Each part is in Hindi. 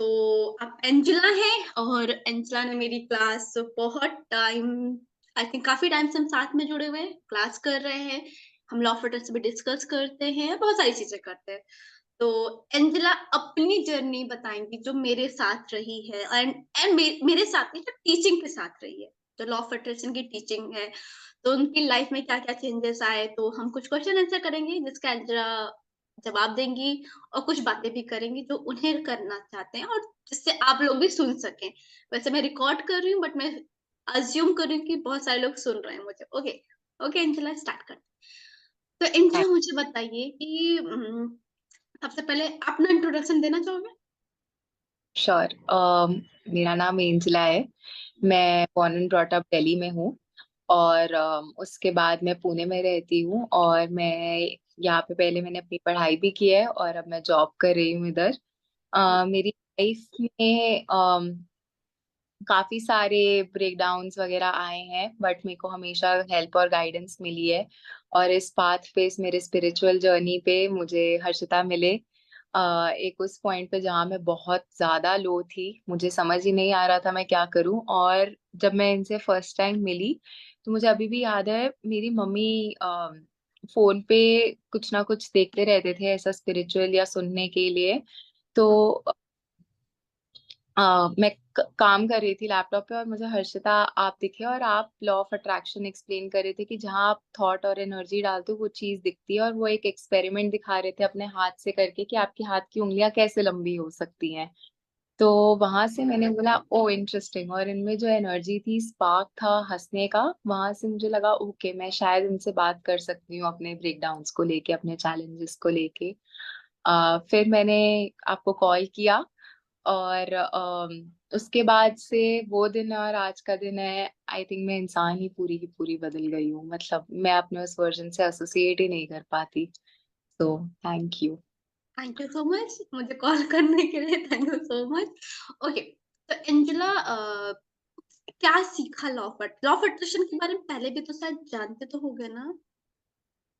तो अब एंजेला है और एंजेला ने मेरी क्लास बहुत टाइम आई थिंक काफ़ी टाइम से हम साथ में जुड़े हुए हैं, क्लास कर रहे हैं, हम लॉ ऑफ अट्रैक्शन भी डिस्कस करते हैं, बहुत सारी चीज़ें करते हैं। तो एंजेला अपनी जर्नी बताएँगी जो मेरे साथ रही है एंड मेरे साथ नहीं, जो टीचिंग के साथ रही है। जो लॉ ऑफ अट्रैक्शन की टीचिंग है, तो उनकी लाइफ में क्या-क्या चेंजेस आए, तो हम कुछ क्वेश्चन आंसर करेंगे जिसका एंजेला जवाब देंगी और कुछ बातें भी करेंगी जो उन्हें करना चाहते हैं और जिससे आप लोग भी सुन सकें। वैसे मैं रिकॉर्ड कर रही हूँ बट मैं अज़्यूम कर रही हूँ कि बहुत सारे लोग सुन रहे हैं मुझे। ओके, ओके एंजेला स्टार्ट करते हैं। तो एंजेला मुझे बताइए कि सबसे पहले अपना इंट्रोडक्शन देना चाहोगे? श्योर। मेरा नाम एंजला है। मैं born and brought up Delhi में हूँ और उसके बाद मैं पुणे में रहती हूँ और मैं यहाँ पे पहले मैंने अपनी पढ़ाई भी की है और अब मैं जॉब कर रही हूँ इधर। मेरी लाइफ में काफी सारे ब्रेकडाउन्स वगैरह आए हैं बट मेरे को हमेशा हेल्प और गाइडेंस मिली है। और इस पाथ पे, इस मेरे स्पिरिचुअल जर्नी पे मुझे हर्षिता मिले। एक उस पॉइंट पे जहाँ मैं बहुत ज्यादा लो थी, मुझे समझ ही नहीं आ रहा था मैं क्या करूं। और जब मैं इनसे फर्स्ट टाइम मिली तो मुझे अभी भी याद है, मेरी मम्मी फोन पे कुछ ना कुछ देखते रहते थे ऐसा स्पिरिचुअल या सुनने के लिए। तो मैं काम कर रही थी लैपटॉप पे और मुझे हर्षिता आप दिखे और आप लॉ ऑफ अट्रैक्शन एक्सप्लेन कर रहे थे कि जहाँ आप थॉट और एनर्जी डालते हो वो चीज दिखती है। और वो एक एक्सपेरिमेंट दिखा रहे थे अपने हाथ से करके कि आपके हाथ की उंगलियां कैसे लंबी हो सकती हैं। तो वहां से मैंने बोला ओ इंटरेस्टिंग। और इनमें जो एनर्जी थी, स्पार्क था हंसने का, वहां से मुझे लगा ओके मैं शायद इनसे बात कर सकती हूँ अपने ब्रेकडाउन्स को लेके, अपने चैलेंजेस को लेके। फिर मैंने आपको कॉल किया और उसके बाद से वो दिन और आज का दिन है, आई थिंक मैं इंसान ही पूरी की पूरी बदल गई हूँ। मतलब मैं अपने उस वर्जन से एसोसिएट ही नहीं कर पाती। तो thank you. Thank you so much मुझे कॉल करने के लिए thank you so much. Okay, तो एंजेला क्या सीखा लॉ ऑफ अट्रैक्शन के बारे में पहले भी तो शायद जानते तो होंगे ना?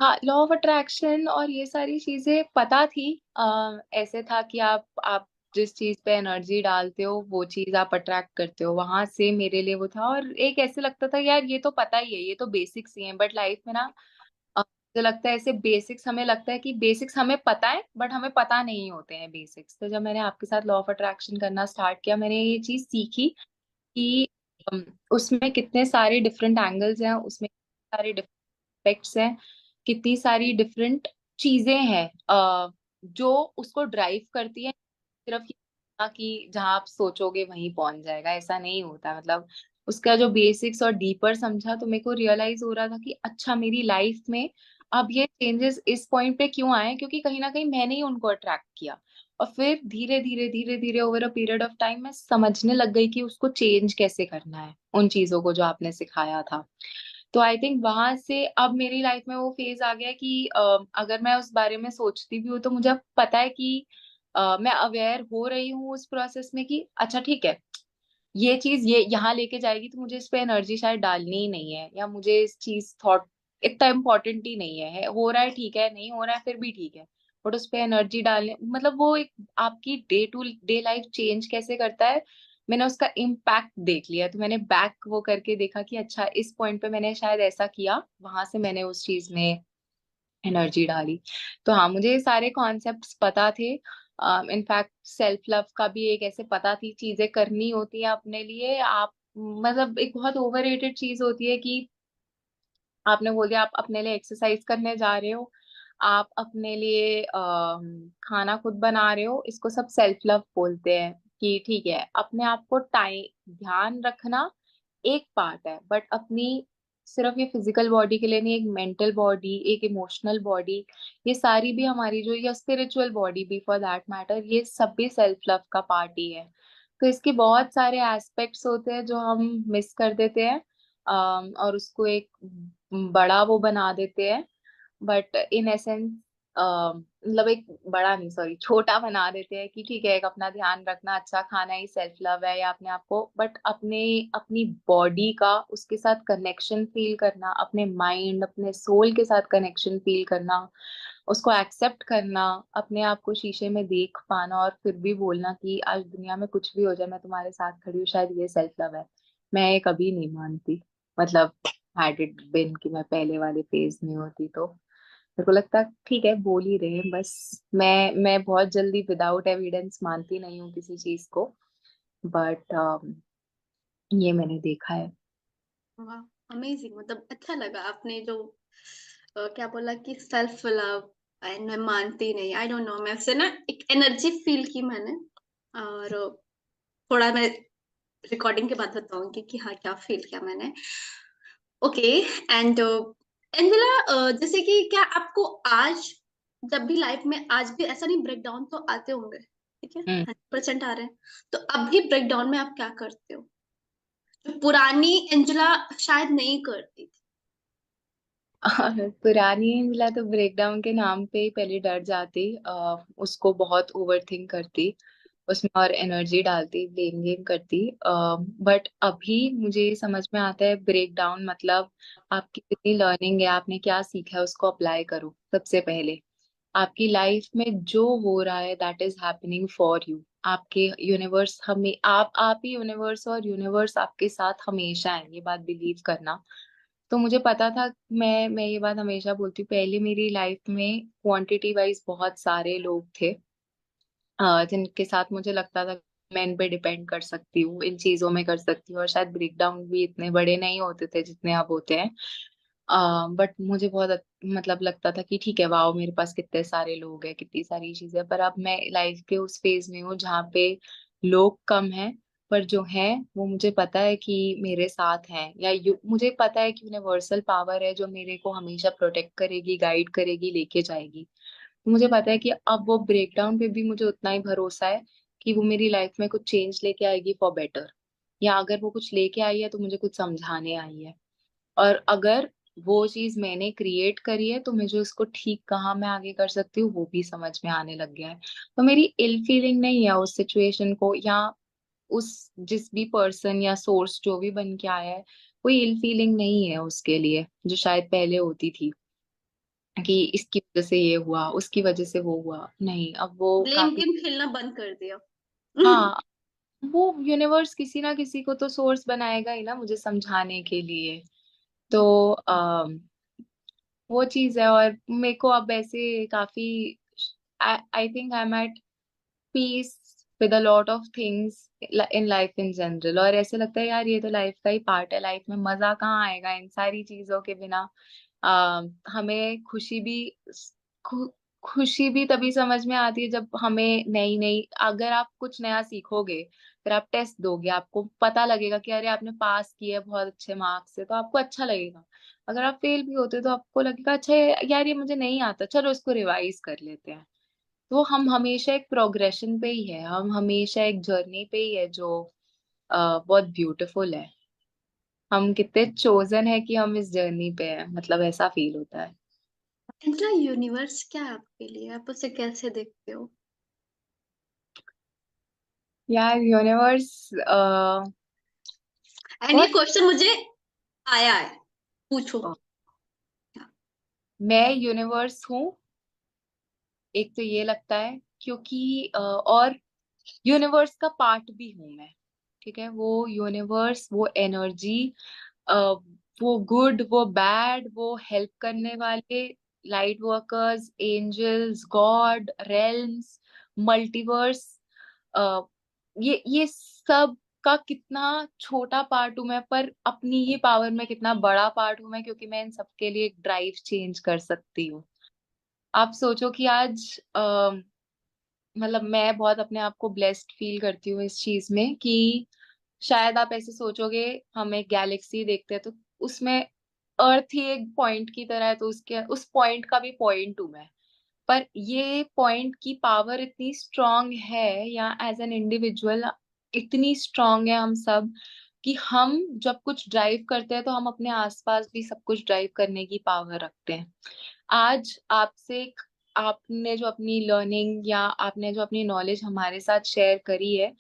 हाँ, लॉ ऑफ अट्रैक्शन और ये सारी चीजें पता थी। ऐसे था कि आप जिस चीज पे एनर्जी डालते हो वो चीज आप अट्रैक्ट करते हो, वहां से मेरे लिए वो था। और एक ऐसे लगता था यार ये तो पता ही है, ये तो बेसिक्स ही हैं। बट लाइफ में ना मुझे लगता है ऐसे बेसिक्स, हमें लगता है कि बेसिक्स हमें पता है बट हमें पता नहीं होते हैं बेसिक्स। तो जब मैंने आपके साथ लॉ ऑफ अट्रैक्शन करना स्टार्ट किया, मैंने ये चीज सीखी कि उसमें कितने सारे डिफरेंट एंगल्स हैं, उसमें कितने सारे डिफरेक्ट्स हैं, कितनी सारी डिफरेंट चीजें हैं जो उसको ड्राइव करती है। सिर्फ ये ना कि जहां आप सोचोगे वहीं पहुंच जाएगा, ऐसा नहीं होता। मतलब उसका जो बेसिक्स और डीपर समझा तो मेरे को रियलाइज हो रहा था कि अच्छा मेरी लाइफ में अब ये चेंजेस इस पॉइंट पे क्यों आए, क्योंकि कहीं ना कहीं मैंने ही उनको अट्रैक्ट किया। और फिर धीरे धीरे धीरे धीरे over a period of time मैं समझने लग गई कि उसको चेंज कैसे करना है, उन चीजों को जो आपने सिखाया था। तो आई थिंक वहां से अब मेरी लाइफ में वो फेज आ गया कि अगर मैं उस बारे में सोचती भी हूँ तो मुझे अब पता है कि मैं अवेयर हो रही हूँ उस प्रोसेस में कि अच्छा ठीक है, ये चीज ये यहाँ लेके जाएगी तो मुझे इस पे एनर्जी शायद डालनी ही नहीं है, या मुझे इस चीज थॉट इतना इम्पोर्टेंट ही नहीं है। हो रहा है ठीक है, नहीं हो रहा है फिर भी ठीक है। बट उस पे एनर्जी डालने, मतलब वो एक आपकी day to day life change कैसे करता है, मैंने उसका इम्पैक्ट देख लिया। तो मैंने बैक वो करके देखा कि अच्छा इस पॉइंट पे मैंने शायद ऐसा किया, वहां से मैंने उस चीज में एनर्जी डाली। तो हाँ, मुझे ये सारे कॉन्सेप्ट्स पता थे। इनफैक्ट सेल्फ लव का भी एक ऐसे पता थी, चीजें करनी होती है अपने लिए। आप मतलब एक बहुत ओवररेटेड चीज होती है कि आपने बोल दिया आप अपने लिए एक्सरसाइज करने जा रहे हो, आप अपने लिए खाना खुद बना रहे हो, इसको सब सेल्फ लव बोलते हैं। कि ठीक है, अपने आप को टाइम ध्यान रखना एक पार्ट है, बट अपनी सिर्फ ये फिजिकल बॉडी के लिए नहीं, एक मेंटल बॉडी, एक इमोशनल बॉडी, ये सारी भी हमारी जो, या स्पिरिचुअल बॉडी भी फॉर दैट मैटर, ये सब भी सेल्फ लव का पार्ट ही है। तो इसके बहुत सारे एस्पेक्ट्स होते हैं जो हम मिस कर देते हैं, और उसको एक बड़ा वो बना देते हैं। बट इन एसेंस मतलब एक बड़ा नहीं, सॉरी, छोटा बना देते हैं कि ठीक है, एक अपना ध्यान रखना, अच्छा खाना ही सेल्फ लव है, या अपने आप को, बट अपने अपनी बॉडी का उसके साथ कनेक्शन फील करना, अपने माइंड अपने सोल के साथ कनेक्शन फील करना, उसको एक्सेप्ट करना, अपने आप को शीशे में देख पाना और फिर भी बोलना कि आज दुनिया में कुछ भी हो जाए मैं तुम्हारे साथ खड़ी हूँ, शायद ये सेल्फ लव है। मैं ये कभी नहीं मानती। मतलब हैड इट बिन कि मैं पहले वाले फेज में होती तो मेरे को लगता ठीक है बोल ही रहे हैं बस। मैं बहुत जल्दी विदाउट एविडेंस मानती नहीं हूँ किसी चीज को। बट ये मैंने देखा है। वाह, अमेजिंग। मतलब अच्छा लगा आपने जो क्या बोला कि सेल्फ लव एंड मैं मानती नहीं, आई डोंट नो, मैं उससे ना एक एनर्जी फील की मैंने। और थोड़ा मैं रिकॉर्डिंग के बाद बताऊंगी कि हाँ क्या फील किया मैंने। ओके। एंड एंजेला, जैसे कि क्या आपको आज, जब भी लाइफ में आज भी ऐसा नहीं, ब्रेक डाउन तो आते होंगे, ठीक है, हम्म। 100% आ रहे हैं, तो अभी ब्रेक डाउन में आप क्या करते हो जो पुरानी एंजेला शायद नहीं करती थी? पुरानी एंजेला तो ब्रेकडाउन के नाम पे ही पहले डर जाती, उसको बहुत ओवर थिंक करती, उसमें और एनर्जी डालती, ब्लेम गेम करती। बट अभी मुझे ये समझ में आता है ब्रेक डाउन मतलब आपकी कितनी लर्निंग है, आपने क्या सीखा है उसको अप्लाई करो सबसे पहले। आपकी लाइफ में जो हो रहा है that is happening for you. आपके यूनिवर्स हमें आप ही यूनिवर्स, और यूनिवर्स आपके साथ हमेशा है, ये बात बिलीव करना। तो मुझे पता था, मैं ये बात हमेशा बोलती हूँ, पहले मेरी लाइफ में क्वांटिटी वाइज बहुत सारे लोग थे जिनके साथ मुझे लगता था मैं इन पे डिपेंड कर सकती हूँ, इन चीजों में कर सकती हूँ, और शायद ब्रेकडाउन भी इतने बड़े नहीं होते थे जितने अब होते हैं। बट मुझे बहुत मतलब लगता था कि ठीक है, वाओ मेरे पास कितने सारे लोग हैं, कितनी सारी चीजें। पर अब मैं लाइफ के उस फेज में हूँ जहाँ पे लोग कम हैं, पर जो हैं वो मुझे पता है कि मेरे साथ हैं, या मुझे पता है कि यूनिवर्सल पावर है जो मेरे को हमेशा प्रोटेक्ट करेगी, गाइड करेगी, लेके जाएगी। तो मुझे पता है कि अब वो ब्रेकडाउन पे भी मुझे उतना ही भरोसा है कि वो मेरी लाइफ में कुछ चेंज लेके आएगी फॉर बेटर, या अगर वो कुछ लेके आई है तो मुझे कुछ समझाने आई है। और अगर वो चीज मैंने क्रिएट करी है तो मुझे उसको ठीक कहाँ मैं आगे कर सकती हूँ वो भी समझ में आने लग गया है। तो मेरी इल फीलिंग नहीं है उस सिचुएशन को, या उस जिस भी पर्सन या सोर्स जो भी बन के आया है, कोई इल फीलिंग नहीं है उसके लिए जो शायद पहले होती थी कि इसकी वजह से ये हुआ, उसकी वजह से वो हुआ। नहीं, अब वो ब्लेम काफी। गेम खेलना बंद कर दिया? हाँ, वो यूनिवर्स किसी ना किसी को तो सोर्स बनाएगा ही ना मुझे समझाने के लिए। तो वो चीज है। और मेरे को अब ऐसे काफी, I think I am at peace with a lot of things in life in general. और ऐसे लगता है यार ये तो लाइफ का ही पार्ट है, लाइफ में मजा कहाँ आएगा इन सारी चीजों के बिना। हमें खु, खुशी भी तभी समझ में आती है जब हमें नई नई, अगर आप कुछ नया सीखोगे, फिर आप टेस्ट दोगे, आपको पता लगेगा कि अरे आपने पास किया है बहुत अच्छे मार्क्स से, तो आपको अच्छा लगेगा। अगर आप फेल भी होते तो आपको लगेगा अच्छा यार ये मुझे नहीं आता, चलो इसको रिवाइज कर लेते हैं। तो हम हमेशा एक प्रोग्रेशन पे ही है, हम हमेशा एक जर्नी पे ही है जो बहुत ब्यूटीफुल है। हम कितने चोजन है कि हम इस जर्नी पे हैं, मतलब ऐसा फील होता है। एंजेला, यूनिवर्स क्या है आपके लिए? आप उसे कैसे देखते हो? यार यूनिवर्स एंड ये बहुत। क्वेश्चन मुझे आया है, पूछो। मैं यूनिवर्स हूँ, एक तो ये लगता है क्योंकि और यूनिवर्स का पार्ट भी हूँ मैं। ठीक है, वो यूनिवर्स, वो एनर्जी, वो गुड, वो बैड, वो हेल्प करने वाले, light workers, angels, God, realms, multiverse, ये सब का कितना छोटा पार्ट हूं मैं, पर अपनी ही पावर में कितना बड़ा पार्ट हूं मैं, क्योंकि मैं इन सबके लिए एक ड्राइव चेंज कर सकती हूँ। आप सोचो कि आज मतलब मैं बहुत अपने आप को ब्लेस्ड फील करती हूँ इस चीज में कि शायद आप ऐसे सोचोगे, हम एक गैलेक्सी देखते हैं तो उसमें अर्थ ही एक पॉइंट की तरह है, तो उसके उस पॉइंट का भी पॉइंट हूं मैं। पर ये पॉइंट की पावर इतनी स्ट्रांग है, या एज एन इंडिविजुअल इतनी स्ट्रांग है हम सब, कि हम जब कुछ ड्राइव करते हैं तो हम अपने आसपास भी सब कुछ ड्राइव करने की पावर रखते हैं। आज आपसे आपने जो अपनी लर्निंग या आपने जो अपनी नॉलेज हमारे साथ शेयर करी है,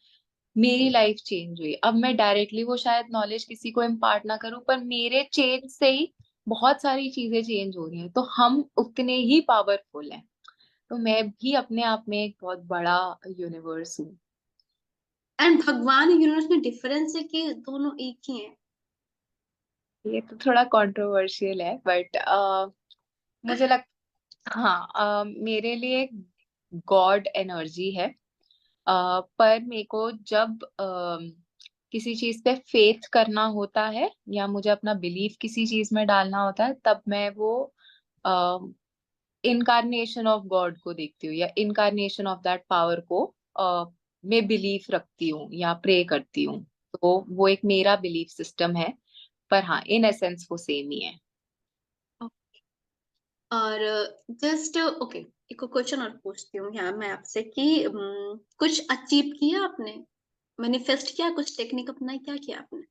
मेरी लाइफ चेंज हुई। अब मैं डायरेक्टली वो शायद नॉलेज किसी को इम्पार्ट ना करूं, पर मेरे चेंज से ही बहुत सारी चीजें चेंज हो रही हैं, तो हम उतने ही पावरफुल हैं। तो मैं भी अपने आप में एक बहुत बड़ा यूनिवर्स हूँ। एंड भगवान यूनिवर्स में डिफरेंस है कि दोनों एक ही हैं? ये तो थोड़ा कंट्रोवर्शियल है, बट मुझे लग हाँ, मेरे लिए गॉड एनर्जी है। पर मेरे को जब किसी चीज पे फेथ करना होता है या मुझे अपना बिलीफ किसी चीज में डालना होता है, तब मैं वो इनकारनेशन ऑफ गॉड को देखती हूँ, या इनकारनेशन ऑफ दैट पावर को मैं बिलीफ रखती हूँ या प्रे करती हूँ। तो वो एक मेरा बिलीफ सिस्टम है, पर हाँ, इन एसेंस वो सेम ही है। और जस्ट ओके, एक क्वेश्चन और पूछती हूँ यहाँ मैं आपसे कि कुछ अचीव किया आपने, मैनिफेस्ट किया, कुछ टेक्निक अपनाई, क्या किया आपने?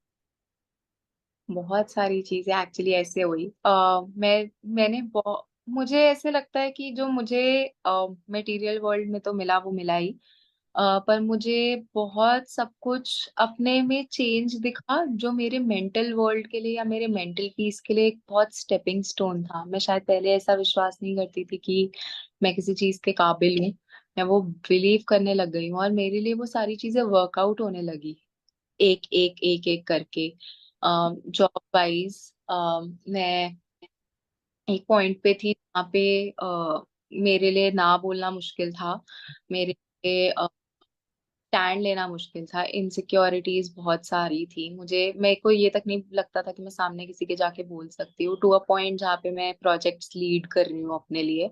बहुत सारी चीजें एक्चुअली ऐसे हुई। मैंने बहुत, मुझे ऐसे लगता है कि जो मुझे मटेरियल वर्ल्ड में तो मिला वो मिला ही, पर मुझे बहुत सब कुछ अपने में चेंज दिखा जो मेरे मेंटल वर्ल्ड के लिए या मेरे मेंटल पीस के लिए एक बहुत स्टेपिंग स्टोन था। मैं शायद पहले ऐसा विश्वास नहीं करती थी कि मैं किसी चीज के काबिल हूँ। मैं वो बिलीव करने लग गई हूँ और मेरे लिए वो सारी चीजें वर्कआउट होने लगी, एक एक एक एक करके। जॉब वाइज मैं एक पॉइंट पे थी जहाँ पे मेरे लिए ना बोलना मुश्किल था, मेरे लिए स्टैंड लेना मुश्किल था, इनसिक्योरिटीज बहुत सारी थी मुझे। मेरे को ये तक नहीं लगता था कि मैं सामने किसी के जाके बोल सकती हूँ, टू अ पॉइंट जहाँ पे मैं प्रोजेक्ट्स लीड कर रही हूँ अपने लिए,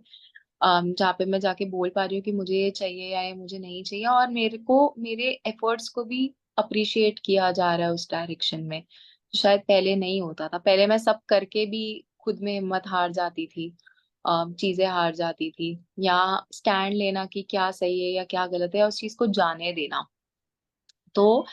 जहाँ पे मैं जाके बोल पा रही हूँ कि मुझे ये चाहिए या ये मुझे नहीं चाहिए, और मेरे को मेरे एफर्ट्स को भी अप्रिशिएट किया जा रहा है उस डायरेक्शन में, जो शायद पहले नहीं होता था। पहले मैं सब करके भी खुद में हिम्मत हार जाती थी, चीजें हार जाती थी, या स्टैंड लेना कि क्या सही है या क्या गलत है, उस चीज को जाने देना। तो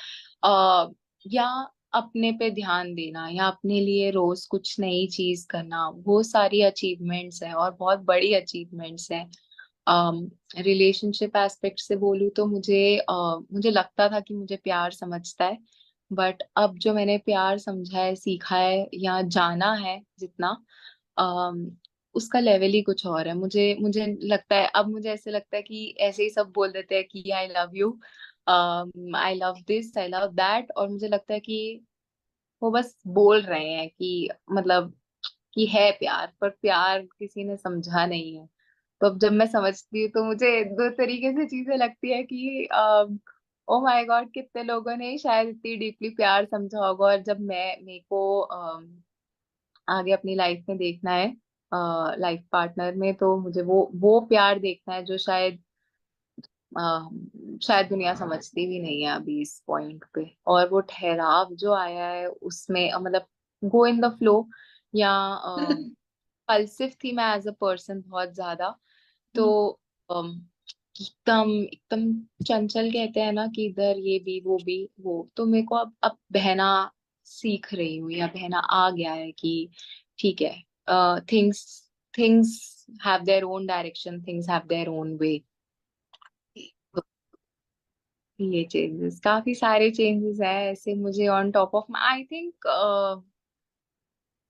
आ, या अपने पे ध्यान देना या अपने लिए रोज कुछ नई चीज करना, वो सारी अचीवमेंट्स हैं और बहुत बड़ी अचीवमेंट्स हैं। रिलेशनशिप एस्पेक्ट से बोलूँ तो मुझे लगता था कि मुझे प्यार समझता है, बट अब जो मैंने प्यार समझा है, सीखा है या जाना है जितना, अम, उसका लेवल ही कुछ और है। मुझे मुझे लगता है, अब मुझे ऐसे लगता है कि ऐसे ही सब बोल देते हैं कि I love you, I love this, I love that, और मुझे लगता है कि वो बस बोल रहे हैं कि मतलब कि है प्यार, पर प्यार किसी ने समझा नहीं है। तो अब जब मैं समझती हूँ तो मुझे दो तरीके से चीजें लगती है कि ओ माय गॉड, कितने लोगों ने शायद इतनी डीपली प्यार समझा होगा, और जब मेरे को आगे अपनी लाइफ में देखना है, लाइफ पार्टनर में, तो मुझे वो प्यार देखना है जो शायद दुनिया समझती भी नहीं है अभी इस पॉइंट पे। और वो ठहराव जो आया है उसमें, मतलब गो इन द फ्लो, या पल्सिव थी मैं एज अ पर्सन बहुत ज्यादा। तो अम, एकदम एकदम चंचल कहते हैं ना कि इधर ये भी वो भी वो, तो मेरे को अब बहना सीख रही हूँ या बहना आ गया है कि ठीक है, things things have their own direction, things have their own way. ये चेंजेस, काफी सारे चेंजेस है ऐसे मुझे on top of, I think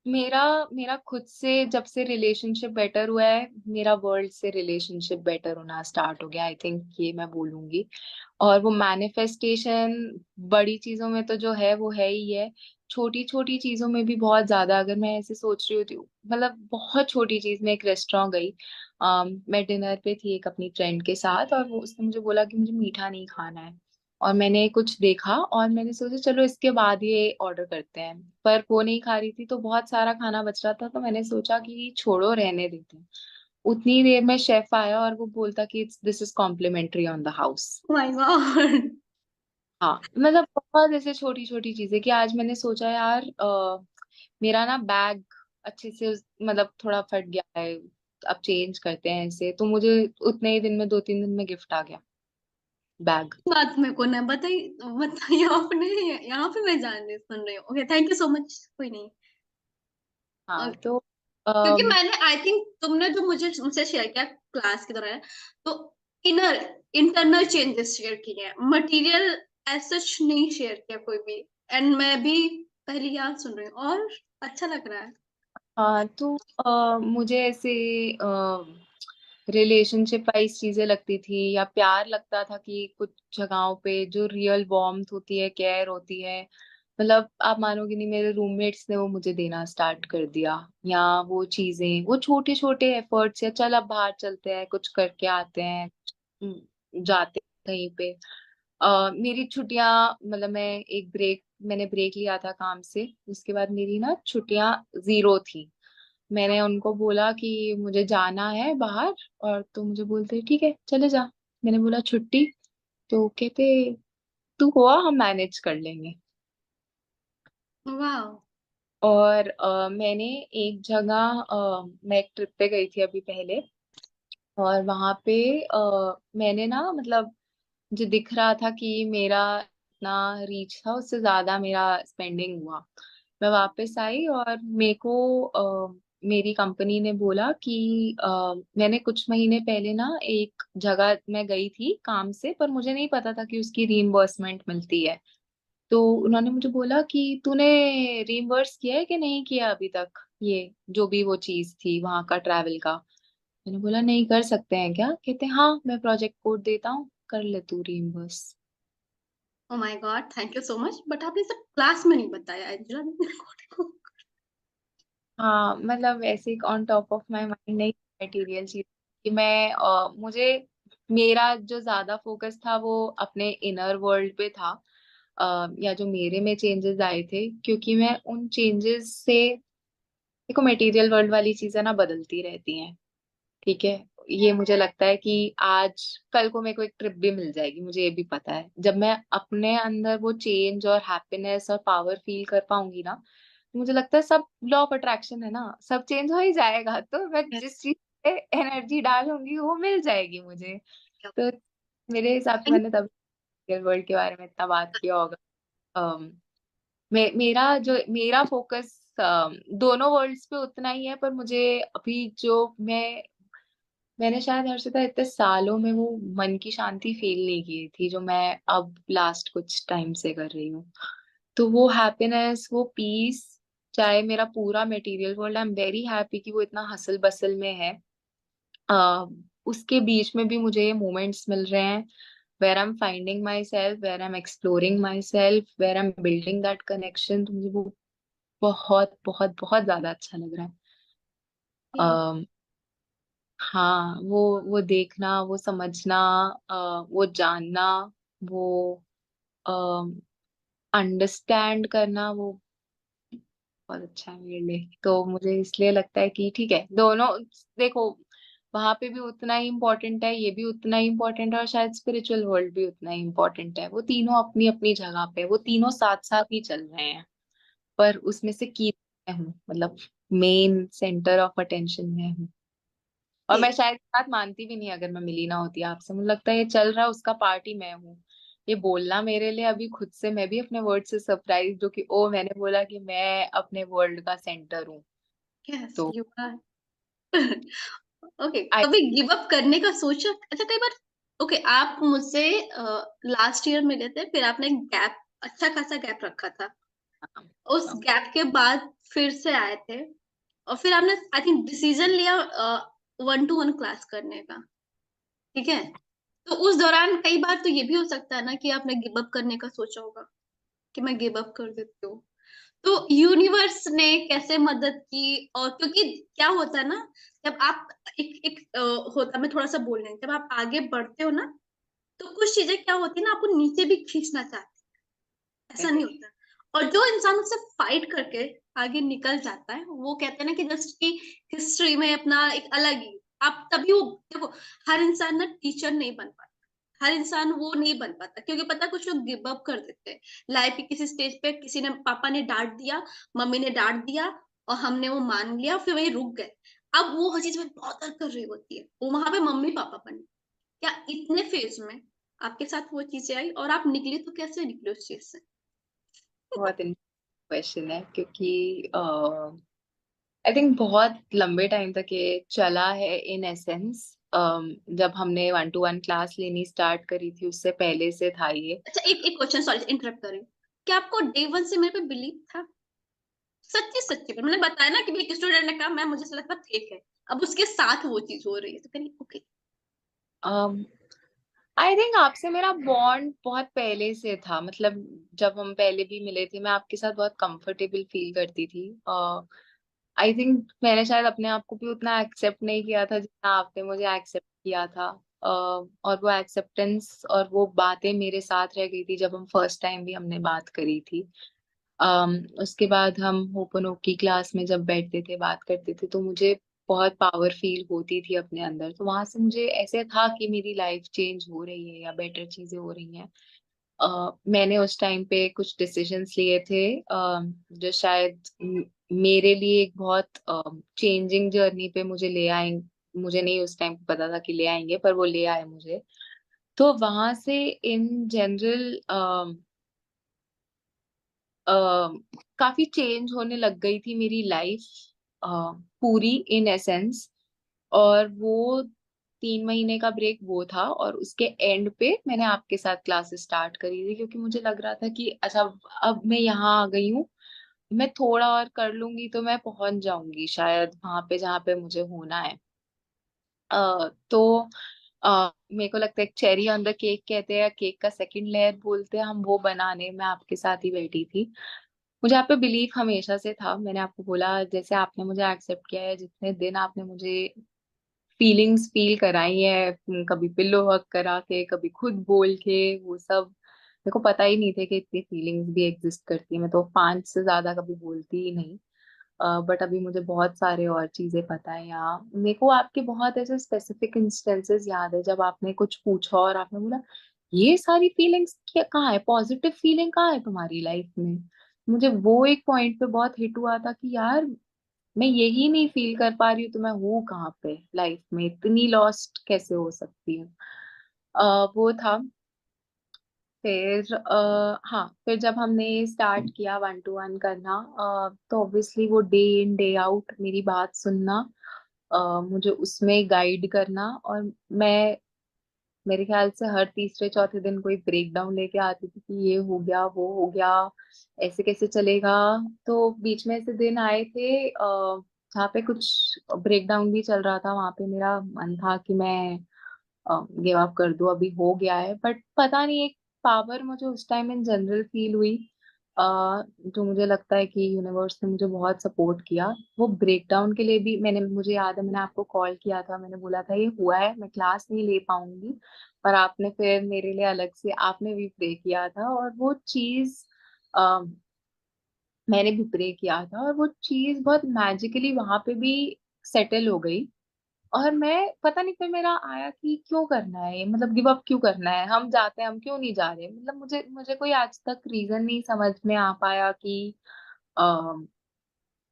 मेरा मेरा खुद से जब से रिलेशनशिप बेटर हुआ है, मेरा वर्ल्ड से रिलेशनशिप बेटर होना स्टार्ट हो गया, आई थिंक ये मैं बोलूंगी। और वो मैनिफेस्टेशन बड़ी चीजों में तो जो है वो है ही है, छोटी छोटी चीजों में भी बहुत ज्यादा। अगर मैं ऐसे सोच रही होती हूँ, मतलब बहुत छोटी चीज, मैं एक रेस्टोरेंट गई, मैं डिनर पे थी एक अपनी फ्रेंड के साथ, और वो उसने मुझे बोला कि मुझे मीठा नहीं खाना है, और मैंने कुछ देखा और मैंने सोचा चलो इसके बाद ये ऑर्डर करते हैं, पर वो नहीं खा रही थी तो बहुत सारा खाना बच रहा था, तो मैंने सोचा कि छोड़ो, रहने देते हैं। उतनी देर में शेफ आया और वो बोलता कि this is complimentary on the house. My God. हाँ, मतलब बहुत ऐसे छोटी छोटी चीजें कि आज मैंने सोचा यार, मेरा ना बैग अच्छे से मतलब थोड़ा फट गया है, अब चेंज करते हैं ऐसे, तो मुझे उतने ही दिन में, 2-3 दिन में गिफ्ट आ गया, बैग। बात मेरे को ना बताई, बताइए आपने, यहाँ पे मैं जान रही सुन रही हूँ। Okay, thank you so much, कोई नहीं। हाँ Okay. तो क्योंकि मैंने आई थिंक तुमने जो मुझे मुझसे शेयर किया क्लास की दौरान, तो इनर इंटरनल चेंजेस शेयर किए हैं, मटेरियल एज सच नहीं शेयर किया कोई भी। एंड मैं भी पहली याद सुन रही हूँ और अच्छा लग रहा है। हाँ, तो मुझे ऐसे रिलेशनशिप वाइज चीजें लगती थी, या प्यार लगता था कि कुछ जगहों पे जो रियल वार्मथ होती है, केयर होती है, मतलब आप मानोगे नहीं, मेरे रूममेट्स ने वो मुझे देना स्टार्ट कर दिया। या वो चीजें, वो छोटे छोटे एफर्ट्स, या चल अब बाहर चलते हैं, कुछ करके आते हैं, जाते हैं कहीं पे। मेरी छुट्टियां, मतलब मैंने ब्रेक लिया था काम से, उसके बाद मेरी ना छुट्टियां 0 थी। मैंने उनको बोला कि मुझे जाना है बाहर, और तो मुझे बोलते ठीक है चले जा। मैंने बोला छुट्टी, तो कहते तू हुआ, हम मैनेज कर लेंगे। वाह। और मैंने एक जगह, मैं एक ट्रिप पे गई थी अभी पहले, और वहां पे मैंने ना, मतलब मुझे दिख रहा था कि मेरा इतना रीच था, उससे ज्यादा मेरा स्पेंडिंग हुआ। मैं वापस आई और मेरे को मेरी कंपनी ने बोला कि मैंने कुछ महीने पहले ना एक जगह मैं गई थी काम से, पर मुझे नहीं पता था कि उसकी रीइंबर्समेंट मिलती है। तो उन्होंने मुझे बोला कि तूने रीइंबर्स किया है कि नहीं किया अभी तक, ये जो भी वो चीज थी वहां का, ट्रैवल का। मैंने बोला नहीं, कर सकते हैं क्या? कहते हाँ, मैं प्रोजेक्ट कोड देता हूँ, कर ले तू reimburse. Oh my God, thank you so much, but आपने सब क्लास में नहीं बताया एंजेला ने मेरे को। हाँ, मतलब ऐसे on top of my mind नहीं, मटेरियल चीज कि मैं मुझे, मेरा जो ज्यादा फोकस था वो अपने इनर वर्ल्ड पे था। या जो मेरे में चेंजेस आए थे, क्योंकि मैं उन चेंजेस से, देखो मटेरियल वर्ल्ड वाली चीजें ना बदलती रहती हैं, ठीक है। ये मुझे लगता है कि आज कल को मेरे को एक ट्रिप भी मिल जाएगी, मुझे ये भी पता है। जब मैं अपने अंदर वो चेंज और हैप्पीनेस और पावर फील कर पाऊंगी ना, तो मुझे लगता है सब लॉ ऑफ अट्रैक्शन है ना, सब चेंज हो ही जाएगा। तो मैं जिस चीज पे एनर्जी डालूंगी वो मिल जाएगी मुझे। तो मेरे हिसाब से मैंने तब रियल वर्ल्ड के बारे में इतना बात किया होगा। अम, मेरा फोकस दोनों वर्ल्ड्स पे उतना ही है, पर मुझे अभी जो मैंने शायद हर्षिता इतने सालों में वो मन की शांति फील नहीं की थी जो मैं अब लास्ट कुछ टाइम से कर रही हूँ। तो वो हैप्पीनेस, वो पीस, चाहे मेरा पूरा material world, I am very happy कि वो इतना हसल बसल में है, आ, उसके बीच में भी मुझे ये मोमेंट्स मिल रहे हैं where I am finding myself, where I am exploring myself, where I am building that connection. तो मुझे वो बहुत बहुत बहुत ज्यादा अच्छा लग रहा है। हाँ, वो देखना, वो समझना, वो जानना, वो अंडरस्टैंड करना, वो बहुत अच्छा है मेरे लिए। तो मुझे इसलिए लगता है कि ठीक है, दोनों, देखो वहां पे भी उतना ही इम्पोर्टेंट है, ये भी उतना ही इम्पोर्टेंट है, और शायद स्पिरिचुअल वर्ल्ड भी उतना ही इम्पोर्टेंट है। वो तीनों अपनी अपनी जगह पे, वो तीनों साथ साथ ही चल रहे हैं, पर उसमें से की मैं हूँ, मतलब मेन सेंटर ऑफ अटेंशन में हूँ। और मैं शायद इस बात मानती भी नहीं अगर मैं मिली ना होती आपसे। मुझे लगता है ये चल रहा है उसका पार्ट ही मैं हूँ। ये बोलना मेरे लिए अभी खुद से, मैं भी अपने वर्ड से सरप्राइज हूँ कि ओ, मैंने बोला कि मैं अपने वर्ल्ड का सेंटर हूँ। यस तो यू आर। ओके, आई, कभी गिव अप करने का सोचा? अच्छा, कई बार। ओके, आप मुझसे लास्ट ईयर मिले थे, फिर आपने गैप, अच्छा खासा गैप रखा था। उस गैप के बाद फिर से आए थे, और फिर आपने आई थिंक डिसीजन लिया 1-to-1 क्लास करने का। ठीक है। तो उस दौरान कई बार तो ये भी हो सकता है ना कि आपने गिव अप करने का सोचा होगा कि मैं गिव अप कर देती हूँ। तो यूनिवर्स ने कैसे मदद की? और क्योंकि क्या होता है ना, जब आप होता, मैं थोड़ा सा बोल रही हूँ, जब आप आगे बढ़ते हो ना, तो कुछ चीजें क्या होती है ना, आपको नीचे भी खींचना चाहती है, ऐसा नहीं होता। और जो इंसान उससे फाइट करके आगे निकल जाता है, वो कहते हैं ना कि जस्ट की हिस्ट्री में अपना एक अलग ही, आप तभी वो, देखो, हर इंसान ना टीचर नहीं बन पाता, हर इंसान वो नहीं बन पाता, क्योंकि पता है, कुछ लोग गिव अप कर देते हैं लाइफ के किसी स्टेज पे। किसी ने, पापा ने डांट दिया, मम्मी ने डांट दिया, और हमने वो मान लिया, फिर वही रुक गए। अब वो हर चीज में बहुत कर रही होती है, वो वहां पे मम्मी पापा बने। क्या इतने फेज में आपके साथ वो चीजें आई, और आप निकली तो कैसे निकले उस चीज से? बहुत क्वेश्चन है, क्योंकि आई थिंक बहुत लंबे टाइम तक ये चला है इन एसेंस। जब हमने 1-to-1 क्लास लेनी स्टार्ट करी थी, उससे पहले से था ये। अच्छा, एक एक क्वेश्चन, सॉरी इंटरप्ट कर रही हूँ। क्या आपको डे वन से मेरे पे बिलीव था? सच्ची पर मैंने बताया ना कि एक स्टूडेंट ने कहा मैम मुझे ऐसा लगता फेक है, अब उसके साथ वो चीज हो रही है, तो कह रही ओके। आई थिंक आपसे मेरा बॉन्ड बहुत पहले से था, मतलब जब हम पहले भी मिले थे मैं आपके साथ बहुत कंफर्टेबल फील करती थी। आई थिंक मैंने शायद अपने आप को भी उतना एक्सेप्ट नहीं किया था जितना आपने मुझे एक्सेप्ट किया था। और वो एक्सेप्टेंस और वो बातें मेरे साथ रह गई थी जब हम फर्स्ट टाइम भी हमने बात करी थी। उसके बाद हम होपन की क्लास में जब बैठते थे बात करते थे तो मुझे बहुत पावर फील होती थी अपने अंदर, तो वहां से मुझे ऐसे था कि मेरी लाइफ चेंज हो रही है या बेटर चीजें हो रही हैं। मैंने उस टाइम पे कुछ डिसीजंस लिए थे जो शायद मेरे लिए एक बहुत चेंजिंग जर्नी पे मुझे ले आएंगे। मुझे नहीं उस टाइम पता था कि ले आएंगे, पर वो ले आए मुझे। तो वहां से इन जनरल काफी चेंज होने लग गई थी मेरी लाइफ पूरी इन एसेंस। और वो 3 महीने का ब्रेक वो था, और उसके एंड पे मैंने आपके साथ क्लासेस स्टार्ट करी थी क्योंकि मुझे लग रहा था कि अच्छा अब मैं यहाँ आ गई हूँ, मैं थोड़ा और कर लूंगी तो मैं पहुंच जाऊंगी शायद वहां पे जहाँ पे मुझे होना है। तो मेरे को लगता है एक चेरी ऑन द केक कहते हैं, केक का सेकंड लेयर बोलते हैं हम, वो बनाने में आपके साथ ही बैठी थी। मुझे आप पे बिलीव हमेशा से था, मैंने आपको बोला जैसे आपने मुझे एक्सेप्ट किया है, जितने दिन आपने मुझे फीलिंग्स फील कराई है, कभी पिल्लो हक करा के, कभी खुद बोल के, वो सब मेरे को पता ही नहीं थे कि इतनी फीलिंग्स भी एग्जिस्ट करती है। मैं तो 5 से ज्यादा कभी बोलती ही नहीं। बट अभी मुझे बहुत सारे और चीजें पता है। यहाँ मेरे को आपके बहुत ऐसे स्पेसिफिक इंस्टेंसेस याद है जब आपने कुछ पूछा और आपने बोला ये सारी फीलिंग्स कहाँ है, पॉजिटिव फीलिंग कहाँ है तुम्हारी लाइफ में। मुझे वो एक पॉइंट पे बहुत हिट हुआ था कि यार मैं यही नहीं फील कर पा रही हूँ तो मैं हूँ कहाँ पे, लाइफ में इतनी लॉस्ट कैसे हो सकती हूँ। वो था। फिर हाँ, फिर जब हमने स्टार्ट किया 1 to 1 करना, तो ऑब्वियसली वो डे इन डे आउट मेरी बात सुनना, मुझे उसमें गाइड करना। और मैं मेरे ख्याल से हर तीसरे चौथे दिन कोई ब्रेक डाउन लेके आती थी कि ये हो गया वो हो गया, ऐसे कैसे चलेगा। तो बीच में ऐसे दिन आए थे जहाँ पे कुछ ब्रेक डाउन भी चल रहा था, वहां पे मेरा मन था कि मैं गिव अप कर दूं, अभी हो गया है। बट पता नहीं एक पावर मुझे उस टाइम इन जनरल फील हुई, जो मुझे लगता है कि यूनिवर्स ने मुझे बहुत सपोर्ट किया। वो ब्रेक डाउन के लिए भी मुझे याद है मैंने आपको कॉल किया था, मैंने बोला था ये हुआ है मैं क्लास नहीं ले पाऊंगी, पर आपने फिर मेरे लिए अलग से आपने भी प्रे किया था, और वो चीज मैंने भी प्रे किया था, और वो चीज बहुत मैजिकली वहां पे भी सेटल हो गई। और मैं पता नहीं फिर मेरा आया कि क्यों करना है ये, मतलब गिव अप क्यों करना है, हम जाते हैं हम क्यों नहीं जा रहे। मतलब मुझे मुझे कोई आज तक रीजन नहीं समझ में आ पाया कि आ,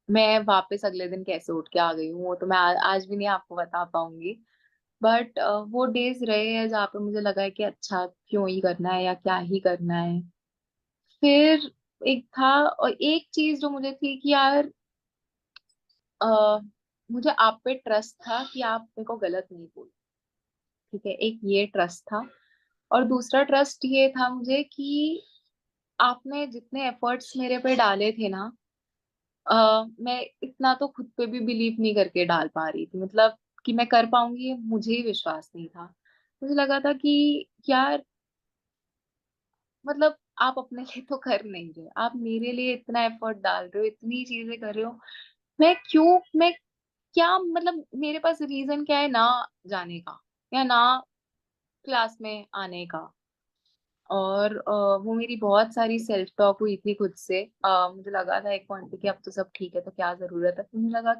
मैं वापस अगले दिन कैसे उठ के आ गई हूँ, वो तो मैं आज भी नहीं आपको बता पाऊंगी। बट वो डेज रहे हैं जहाँ पे मुझे लगा है कि अच्छा क्यों ही करना है या क्या ही करना है। फिर एक था, और एक चीज जो मुझे थी कि यार अ, मुझे आप पे ट्रस्ट था कि आप मेरे को गलत नहीं बोल, ठीक है, एक ये ट्रस्ट था। और दूसरा ट्रस्ट ये था मुझे कि आपने जितने एफर्ट्स मेरे पे डाले थे ना, मैं इतना तो खुद पे भी बिलीव नहीं करके डाल पा रही थी, मतलब कि मैं कर पाऊंगी ये मुझे ही विश्वास नहीं था। मुझे लगा था कि यार मतलब आप अपने लिए तो कर नहीं रहे, आप मेरे लिए इतना एफर्ट डाल रहे हो, इतनी चीजें कर रहे हो, मैं क्या मतलब मेरे पास रीजन क्या है ना जाने का या ना क्लास में आने का। और वो मेरी बहुत सारी सेल्फ टॉक हुई थी खुद से। मुझे लगा था एक पॉइंट पे कि अब तो सब ठीक है तो क्या जरूरत है, फिर मुझे लगा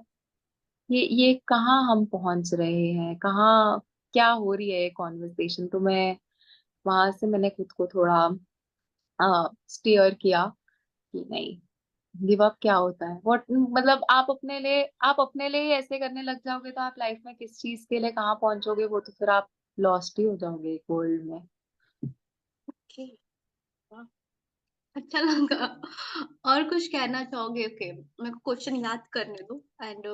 ये कहाँ हम पहुंच रहे हैं, कहाँ क्या हो रही है ये कॉन्वर्सेशन। तो मैं वहां से मैंने खुद को थोड़ा स्टीयर किया कि नहीं, गिव अप क्या होता है, व्हाट मतलब आप अपने लिए ही ऐसे करने लग जाओगे तो आप लाइफ में किस चीज के लिए कहाँ पहुंचोगे, वो तो फिर आप लॉस्ट ही हो जाओगे एक वर्ल्ड में। ओके, वाह, अच्छा लगा। और कुछ कहना चाहोगे? ओके, मेरे को क्वेश्चन याद करने दो। एंड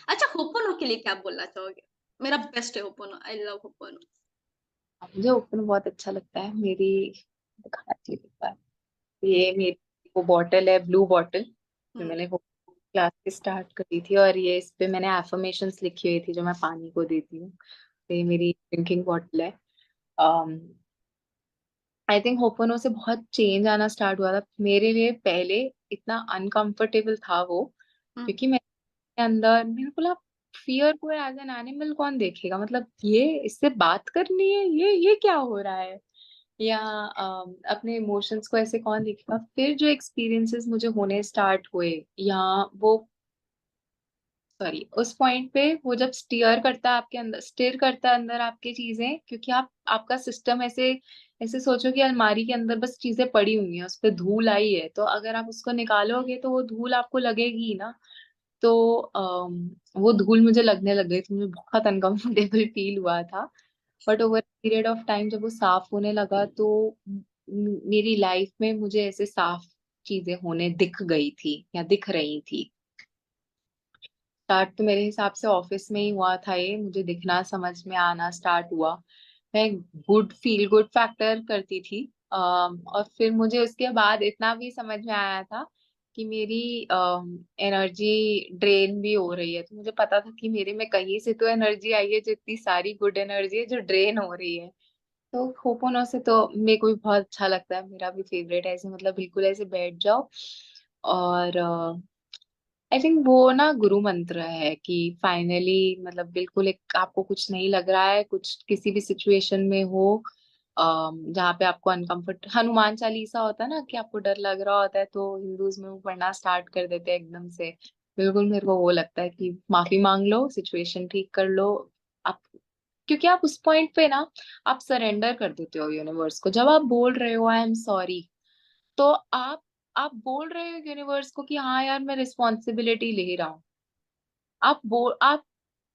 अच्छा, होपोनो के लिए क्या बोलना चाहोगे? मेरा बेस्ट है होपोनो, आई लव होपोनो। मुझे ओपन बहुत अच्छा लगता है, मेरी दिखाना चाहिए एक बार। ये मेरी वो बॉटल है, ब्लू बॉटल। फिर हुँ, मैंने क्लास स्टार्ट करी थी, और ये इस पे मैंने एफर्मेशंस लिखी हुई थी जो मैं पानी को देती हूँ। तो ये मेरी ड्रिंकिंग बॉटल है। आई थिंक होपनो से बहुत चेंज आना स्टार्ट हुआ था मेरे लिए। पहले इतना अनकंफर्टेबल था वो, हुँ, क्योंकि मेरे अंदर मैंने बोला फियर को एज एन एनिमल कौन देखेगा, मतलब ये इससे बात करनी है, ये क्या हो रहा है, या अपने इमोशंस को ऐसे कौन देखेगा। फिर जो एक्सपीरियंसेस मुझे होने स्टार्ट हुए, या वो सॉरी उस पॉइंट पे वो जब स्टीयर करता है अंदर आपके चीजें, क्योंकि आप आपका सिस्टम ऐसे ऐसे सोचो कि अलमारी के अंदर बस चीजें पड़ी हुई हैं, उस पे धूल आई है, तो अगर आप उसको निकालोगे तो वो धूल आपको लगेगी ही ना। तो वो धूल मुझे लगने लग गई, तो मुझे बहुत अनकंफर्टेबल फील हुआ था। But over period of time जब वो साफ होने लगा, तो मेरी लाइफ में मुझे ऐसे साफ चीजें होने दिख गई थी या दिख रही थी। स्टार्ट तो मेरे हिसाब से ऑफिस में ही हुआ था, ये मुझे दिखना समझ में आना स्टार्ट हुआ। मैं गुड फैक्टर करती थी। और फिर मुझे उसके बाद इतना भी समझ में आया था कि मेरी एनर्जी ड्रेन भी हो रही है। तो मुझे पता था कि मेरे में कहीं से तो एनर्जी आई है, जो इतनी सारी गुड एनर्जी है जो ड्रेन हो रही है। तो होपोनो से तो मेरे को भी बहुत अच्छा लगता है, मेरा भी फेवरेट है। ऐसे मतलब बिल्कुल ऐसे बैठ जाओ, और आई थिंक वो ना गुरु मंत्र है कि फाइनली मतलब बिल्कुल एक आपको कुछ नहीं लग रहा है, कुछ किसी भी सिचुएशन में हो जहाँ पे आपको अनकंफर्ट, हनुमान चालीसा होता है ना कि आपको डर लग रहा होता है, तो हिंदूज में वो पढ़ना स्टार्ट कर देते हैं एकदम से। बिल्कुल मेरे को वो लगता है कि माफी मांग लो, सिचुएशन ठीक कर लो आप, क्योंकि आप उस पॉइंट पे ना आप सरेंडर कर देते हो यूनिवर्स को। जब आप बोल रहे हो आई एम सॉरी, तो आप बोल रहे हो यूनिवर्स को कि हाँ यार मैं रिस्पॉन्सिबिलिटी ले रहा हूँ। आप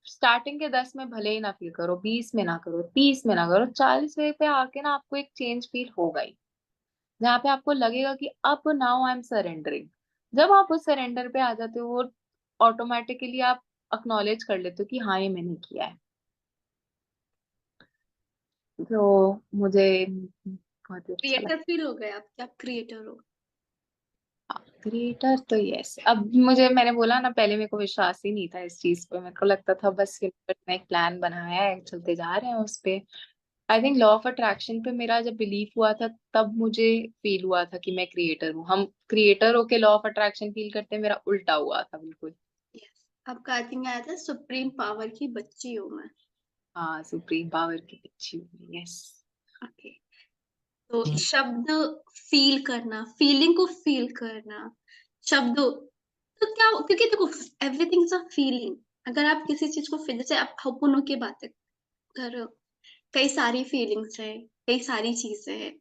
स्टार्टिंग के 10 में भले ही ना फील करो, 20 में ना करो, 30 में ना करो, 40 में पे आके ना आपको एक चेंज फील होगा ही, जहाँ पे आपको लगेगा कि अब नाउ आई एम सरेंडरिंग। जब आप उस सरेंडर पे आ जाते हो, वो ऑटोमेटिकली आप अक्नॉलेज कर लेते हो कि हाँ ये मैंने किया है। तो मुझे बहुत ही अच्छा क्रिएटर लगता फ़ील हो गए आप कि आप क्रिएटर हो। है। क्रिएटर तो यस, अब मुझे मैंने बोला ना पहले मेरे को विश्वास ही नहीं था इस चीज पे। मेरे को लगता था बस यूनिवर्स ने एक प्लान बनाया है, चलते जा रहे हैं उस पे। I think law of attraction पे मेरा जब बिलीफ हुआ था, तब मुझे फील हुआ था कि मैं क्रिएटर हूँ। हम क्रिएटर होके लॉ ऑफ अट्रैक्शन फील करते हैं, मेरा उल्टा हुआ था बिल्कुल। यस, आपका आई थिंक आया था सुप्रीम पावर की बच्ची हूँ मैं। हाँ, सुप्रीम पावर की अच्छी हुई, यस। ओके, तो शब्द फ़ील करना, फीलिंग को फ़ील करना, शब्द तो क्या क्योंकि देखो एवरीथिंग इज़ अ फीलिंग। अगर आप किसी चीज़ को फ़ील जैसे आप सपनों की बातें कर रहे हो, कई सारी फीलिंग्स हैं, कई सारी चीज़ें हैं।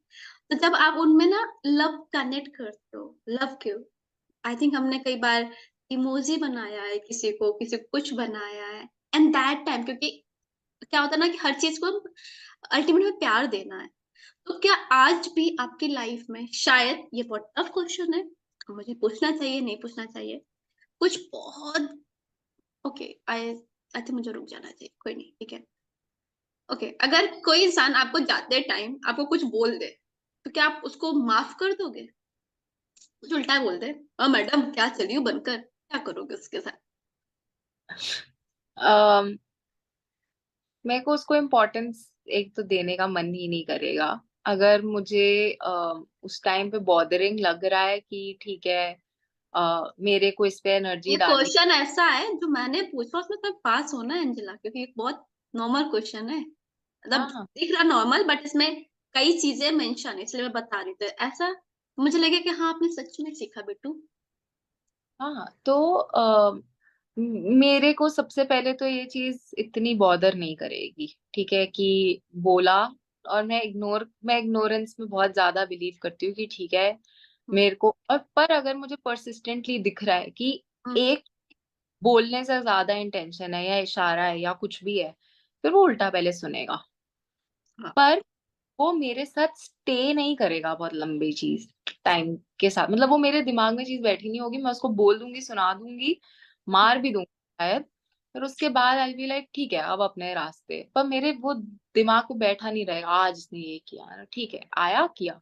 तो जब आप उनमें ना लव कनेक्ट करते हो, लव क्यों? आई थिंक हमने कई बार इमोजी बनाया है किसी को कुछ बनाया है एंड दैट टाइम क्योंकि क्या होता है ना कि हर चीज़ को अल्टीमेट में प्यार देना है। तो क्या आज भी आपकी लाइफ में शायद ये बहुत टफ क्वेश्चन है, मुझे पूछना चाहिए, नहीं पूछना चाहिए। कुछ बहुत ओके आई थिंक मुझे रुक जाना चाहिए, कोई नहीं, ठीक है। ओके, अगर कोई इंसान आपको जाते टाइम आपको कुछ बोल दे, तो क्या आप उसको माफ़ कर दोगे? कुछ उल्टा बोल दे, मैडम क्या चली हूँ बनकर, क्या करोगे उसके साथ? um, मेरे को उसको इम्पोर्टेंस एक तो देने का मन ही नहीं करेगा। अगर मुझे उस टाइम पे बॉदरिंग लग रहा है कि ठीक है, मेरे को इस पे एनर्जी ये डालनी। क्वेश्चन ऐसा है जो मैंने पूछा उसमें तो पास होना है एंजेला क्योंकि ये बहुत नॉर्मल क्वेश्चन है। मतलब हाँ हाँ दिख रहा नॉर्मल बट इसमें कई चीजें मेंशन है इसलिए मैं बता रही थी। ऐसा मुझे लगे कि हाँ आपने सच में सीखा बेटू। हाँ। तो मेरे को सबसे पहले तो ये चीज इतनी बॉदर नहीं करेगी, ठीक है कि बोला। और मैं इग्नोरेंस में बहुत ज्यादा बिलीव करती हूँ कि ठीक है हम्म, मेरे को। और पर अगर मुझे परसिस्टेंटली दिख रहा है कि हम्म, एक बोलने से ज्यादा इंटेंशन है या इशारा है या कुछ भी है, फिर वो उल्टा पहले सुनेगा। हाँ, पर वो मेरे साथ स्टे नहीं करेगा बहुत लंबी चीज टाइम के साथ। मतलब वो मेरे दिमाग में चीज बैठी नहीं होगी, मैं उसको बोल दूंगी, सुना दूंगी, हम्म, मार भी दूंगी शायद। फिर उसके बाद आई बी लाइक ठीक है अब अपने रास्ते पर। मेरे वो दिमाग पे बैठा नहीं रहेगा आज इसने ये किया, ठीक है आया किया।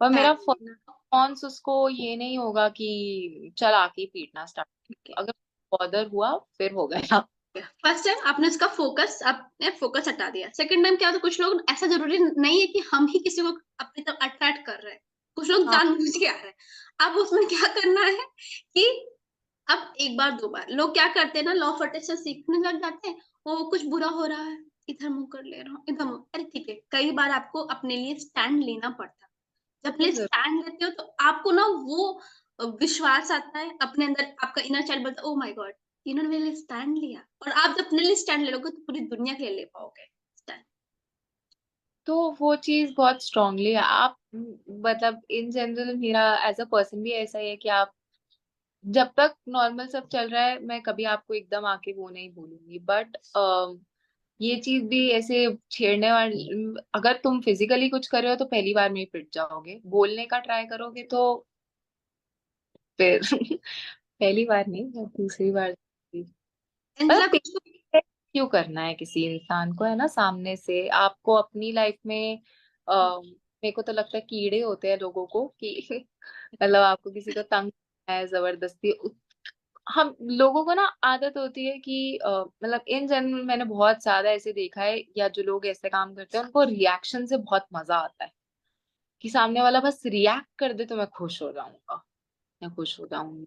पर मेरा time लेना। रिस्पॉन्स उसको ये नहीं होगा कि चल आके ही पीटना स्टार्ट। अगर बॉदर हुआ फिर हो गया। फर्स्ट टाइम आपने उसका फोकस, आपने फोकस हटा दिया। सेकंड टाइम क्या होता है, कुछ लोग ऐसा जरूरी नहीं है कि हम ही किसी को अपनी तरफ अट्रैक्ट कर रहे हैं, कुछ लोग हाँ, जानबूझ के आ रहे हैं। अब उसमें क्या करना है कि अब एक बार दो बार लोग क्या करते हैं ना, लॉ ऑफ अट्रैक्शन सीखने लग जाते हैं। वो कुछ बुरा हो रहा है, इधर मुंह कर ले रहा हूँ, इधर मुंह, अरे ठीक है, कई बार आपको अपने लिए स्टैंड लेना पड़ता है। जब तो प्ले जरूर। स्टैंड लेते हो तो आपको ना वो विश्वास आता है अपने अंदर, आपका इनर चाइल्ड बोलता है ओ माय गॉड, इन्होंने मेरे लिए स्टैंड लिया। और आप जब अपने लिए स्टैंड ले लोगे तो पूरी दुनिया के लिए ले पाओगे स्टैंड। तो वो चीज बहुत स्ट्रांगली आप मतलब इन जनरल मेरा एज अ पर्सन भी ऐसा ही है कि आप जब तक नॉर्मल सब चल रहा है मैं कभी आपको एकदम आके वो नहीं बोलूंगी, बट ये चीज भी ऐसे छेड़ने वाली, अगर तुम फिजिकली कुछ कर रहे हो तो पहली बार में ही पिट जाओगे, बोलने का ट्राई करोगे तो फिर पहली बार नहीं दूसरी बार एंजला मतलब कुछ क्यों करना है किसी इंसान को, है ना, सामने से आपको अपनी लाइफ में मेरे को तो लगता है कीड़े होते हैं लोगों को कि मतलब आपको किसी को तंग करना है जबरदस्ती। हम लोगों को ना आदत होती है कि मतलब इन जनरल मैंने बहुत ज्यादा ऐसे देखा है, या जो लोग ऐसे काम करते हैं उनको रिएक्शन से बहुत मजा आता है कि सामने वाला बस रिएक्ट कर दे तो मैं खुश हो जाऊंगा, मैं खुश हो जाऊंगी।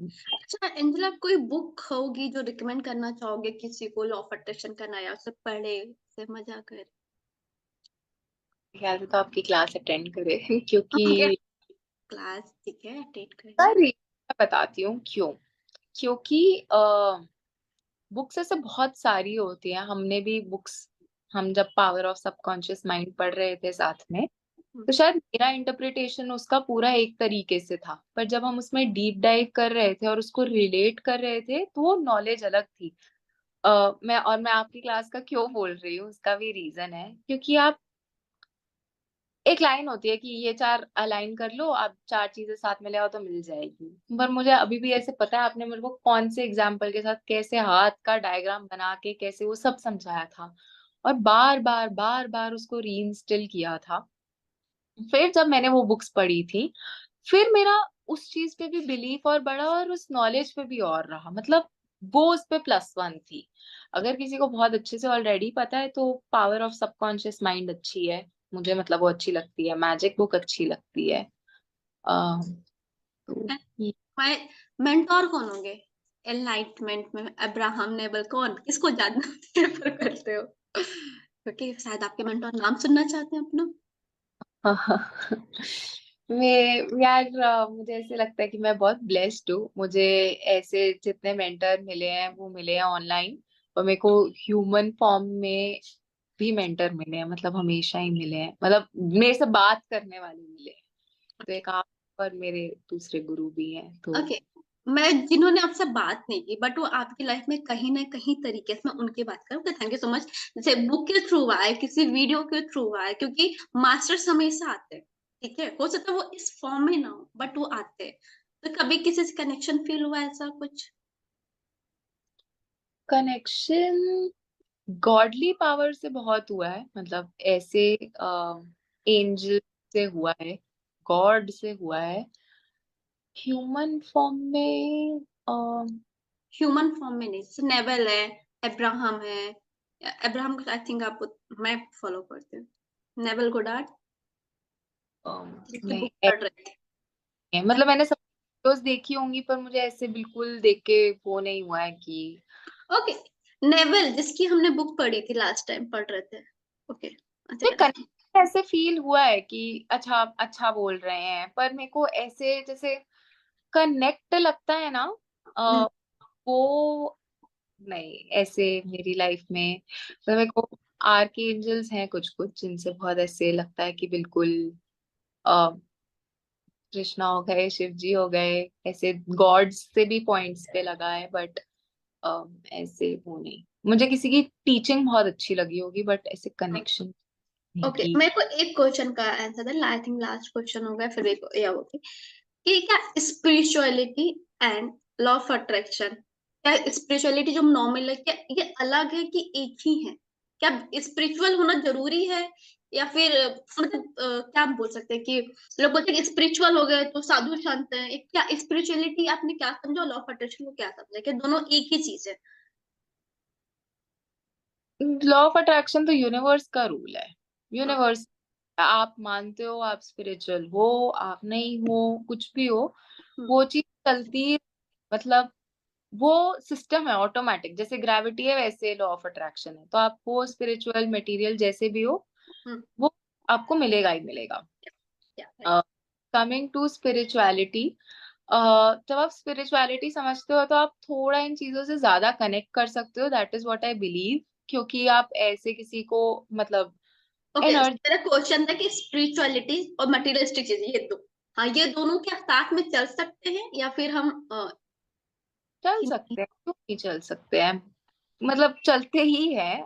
अच्छा एंजला, कोई बुक होगी जो रिकमेंड करना चाहोगे किसी को, लॉ ऑफ अट्रैक्शन का नया, उसे पढ़े, उसे मजा करे? ख्याल से तो आपकी क्लास अटेंड करे क्योंकि क्लास ठीक है, अटेंड करेंगे। सर मैं बताती हूँ क्यों। क्योंकि बुक्स ऐसे बहुत सारी होती हैं, हमने भी बुक्स, हम जब पावर ऑफ सबकॉन्शियस माइंड पढ़ रहे थे साथ में, तो शायद मेरा इंटरप्रिटेशन उसका पूरा एक तरीके से था, पर जब हम उसमें डीप डाइव कर रहे थे और उसको रिलेट कर रहे थे तो वो नॉलेज अलग थी। मैं आपकी क्लास का क्यों बोल रही हूँ, उसका भी रीजन है क्योंकि आप एक लाइन होती है कि ये चार अलाइन कर लो, आप चार चीजें साथ में ले आओ तो मिल जाएगी, पर मुझे अभी भी ऐसे पता है आपने मेरे को कौन से एग्जाम्पल के साथ कैसे हाथ का डायग्राम बना के कैसे वो सब समझाया था, और बार बार बार बार उसको रीइंस्टिल किया था। फिर जब मैंने वो बुक्स पढ़ी थी, फिर मेरा उस चीज पे भी बिलीफ और बढ़ा और उस नॉलेज पे भी और रहा, मतलब वो उस पे प्लस 1 थी। अगर किसी को बहुत अच्छे से ऑलरेडी पता है तो पावर ऑफ सबकॉन्शियस माइंड अच्छी है, मुझे मतलब वो अच्छी लगती है, मैजिक बुक अच्छी लगती है। तो ये- मैं मेंटोर कौन होंगे एनलाइटमेंट में, अब्राहम नेबल, कौन, किसको जानना प्रेफर करते हो? क्योंकि शायद आपके मेंटोर नाम सुनना चाहते हैं अपना। मैं यार मुझे ऐसे लगता है कि मैं बहुत ब्लेस्ड हूँ, मुझे ऐसे जितने मेंटर मिले हैं वो मिले हैं ऑनलाइन, और मेरे को ह्यूमन फॉर्म में भी मेंटर मिले हैं, मतलब हमेशा ही मिले हैं, मतलब मेरे से बात करने वाले मिले हैं। तो एक आप और मेरे दूसरे गुरु भी हैं तो। ओके, मैं जिन्होंने आपसे बात नहीं की बट वो आपकी लाइफ में कहीं ना कहीं तरीके से, मैं उनकी बात करूँ, थैंक यू सो मच। जैसे बुक के थ्रू आए, किसी वीडियो के थ्रू आए, क्योंकि मास्टर्स हमेशा आते हैं, ठीक है, हो सकता है वो इस फॉर्म में ना हो बट वो आते हैं। तो कभी किसी से कनेक्शन फील हुआ ऐसा कुछ? कनेक्शन गॉडली पावर से बहुत हुआ है, मतलब ऐसे एंजल से हुआ है, गॉड से हुआ है, ह्यूमन फॉर्म में ह्यूमन फॉर्म में नहीं, जैसे नेवल है, अब्राहम है। अब्राहम को आई थिंक आप, मैं फॉलो करती हूँ नेवल गोडार्ड, जिसकी नहीं बुक पढ़ रहे थे। मतलब मैंने सब वीडियोस देखी होंगी पर मुझे ऐसे बिल्कुल देख के वो नहीं हुआ है कि ओके, नेवल जिसकी हमने बुक पढ़ी थी लास्ट टाइम पढ़ रहे थे। ओके, अच्छा। कनेक्ट ऐसे फील हुआ है कि अच्छा अच्छा बोल रहे हैं, पर मेरे को ऐसे जैसे कनेक्ट लगता है ना, हम्म, वो नहीं ऐसे मेरी लाइफ में, तो मेरे को आर्क एंजल्स हैं कुछ कुछ जिनसे बहुत ऐसे लगता है कि बिल्कुल अ, कृष्णा हो गए, शिव जी हो गए, ऐसे गॉड्स से भी पॉइंट्स पे लगा है, बट ऐसे वो नहीं, मुझे किसी की टीचिंग बहुत अच्छी लगी होगी बट ऐसे कनेक्शन नहीं ओके, की। मेरे को एक क्वेश्चन का आंसर था, आई थिंक लास्ट क्वेश्चन होगा, फिर एक या होगी कि क्या spirituality and law of attraction, क्या स्पिरिचुअलिटी जो नॉर्मल है, क्या ये अलग है कि एक ही है? क्या स्पिरिचुअल होना जरूरी है या फिर मतलब क्या हम बोल सकते हैं कि लोग बोलते हैं कि स्पिरिचुअल हो गए तो साधु संत है, एक क्या स्पिरिचुअलिटी आपने क्या समझा, लॉ ऑफ अट्रैक्शन को क्या समझा, कि दोनों एक ही चीज है? लॉ ऑफ अट्रैक्शन तो यूनिवर्स का रूल है। हाँ। यूनिवर्स, आप मानते हो, आप स्पिरिचुअल हो, आप नहीं हो, कुछ भी हो, हम्म। वो चीज चलती, मतलब वो सिस्टम है ऑटोमेटिक। जैसे ग्रेविटी है वैसे लॉ ऑफ अट्रैक्शन है। तो आपको स्पिरिचुअल मटेरियल जैसे भी हो, हम्म। वो आपको मिलेगा ही मिलेगा। क्या राइट। कमिंग टू स्पिरिचुअलिटी, जब आप स्पिरिचुअलिटी समझते हो तो आप थोड़ा इन चीजों से ज्यादा कनेक्ट कर सकते हो, that is what I believe. क्योंकि आप ऐसे किसी को, मतलब ओके, एनर्जी, मेरा क्वेश्चन था कि स्पिरिचुअलिटी और मटेरियलिस्टिक चीज ये दो, हाँ, ये दोनों क्या साथ में चल सकते हैं या फिर हम चल नहीं? सकते हैं, क्यों नहीं चल सकते हैं। मतलब चलते ही है।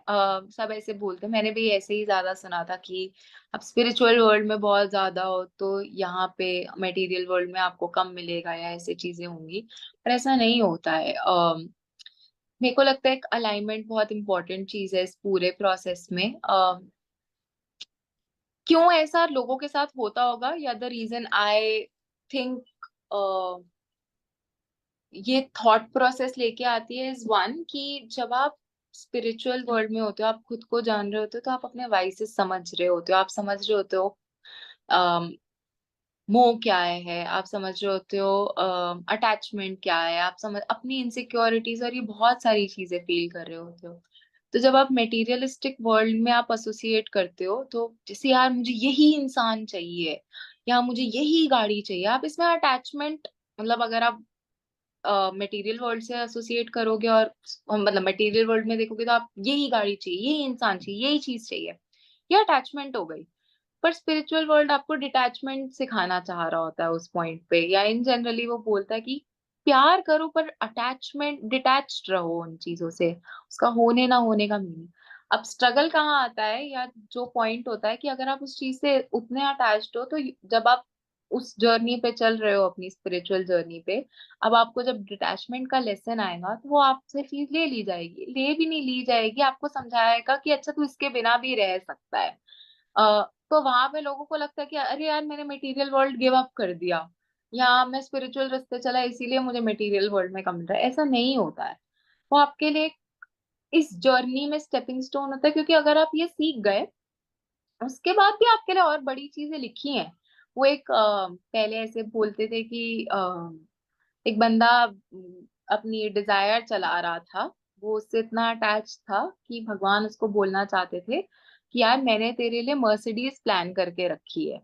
सब ऐसे बोलते हैं, मैंने भी ऐसे ही ज्यादा सुना था कि अब स्पिरिचुअल वर्ल्ड में बहुत ज्यादा हो तो यहाँ पे मटेरियल वर्ल्ड में आपको कम मिलेगा या ऐसे चीजें होंगी। पर ऐसा नहीं होता है। मेरे को लगता है एक अलाइनमेंट बहुत इंपॉर्टेंट चीज है इस पूरे प्रोसेस में। क्यों ऐसा लोगों के साथ होता होगा, या द रीजन आई थिंक ये थॉट प्रोसेस लेके आती है इज वन, कि जब आप स्पिरिचुअल वर्ल्ड में होते हो, आप खुद को जान रहे होते हो, तो आप अपने वाइसेस समझ रहे होते हो, आप समझ रहे होते हो मोह क्या है, आप समझ रहे होते हो अटैचमेंट क्या है, आप समझ अपनी इनसिक्योरिटीज और ये बहुत सारी चीजें फील कर रहे होते हो। तो जब आप मटेरियलिस्टिक वर्ल्ड में आप एसोसिएट करते हो, तो जैसे यार मुझे यही इंसान चाहिए, या मुझे यही गाड़ी चाहिए, आप इसमें अटैचमेंट, मतलब अगर आप मटेरियल वर्ल्ड से एसोसिएट करोगे और मतलब मटेरियल वर्ल्ड में देखोगे, तो आप यही गाड़ी चाहिए, यही इंसान चाहिए, यही चीज चाहिए, ये अटैचमेंट हो गई। पर स्पिरिचुअल वर्ल्ड आपको डिटैचमेंट सिखाना चाह रहा होता है उस पॉइंट पे, या इन जनरली वो बोलता है कि प्यार करो पर अटैचमेंट डिटैच्ड रहो उन चीजों से, उसका होने ना होने का मीनिंग। अब स्ट्रगल कहाँ आता है, या जो पॉइंट होता है कि अगर आप उस चीज से उतने अटैच्ड हो, तो जब आप उस जर्नी पे चल रहे हो, अपनी स्पिरिचुअल जर्नी पे, अब आपको जब डिटैचमेंट का लेसन आएगा, तो वो आपसे चीज ले ली जाएगी, ले भी नहीं ली जाएगी, आपको समझाएगा कि अच्छा तू इसके बिना भी रह सकता है। तो वहां पे लोगों को लगता है कि अरे यार मैंने मटेरियल वर्ल्ड गिव अप कर दिया, या मैं स्पिरिचुअल रास्ते चला इसीलिए मुझे मटेरियल वर्ल्ड में कम मिल रहा है। ऐसा नहीं होता है। वो आपके लिए इस जर्नी में स्टेपिंग स्टोन होता है, क्योंकि अगर आप ये सीख गए, उसके बाद भी आपके लिए और बड़ी चीजें लिखी हैं। वो एक पहले ऐसे बोलते थे कि एक बंदा अपनी डिजायर चला रहा था, वो उससे इतना अटैच था कि भगवान उसको बोलना चाहते थे कि यार मैंने तेरे लिए मर्सिडीज प्लान करके रखी है,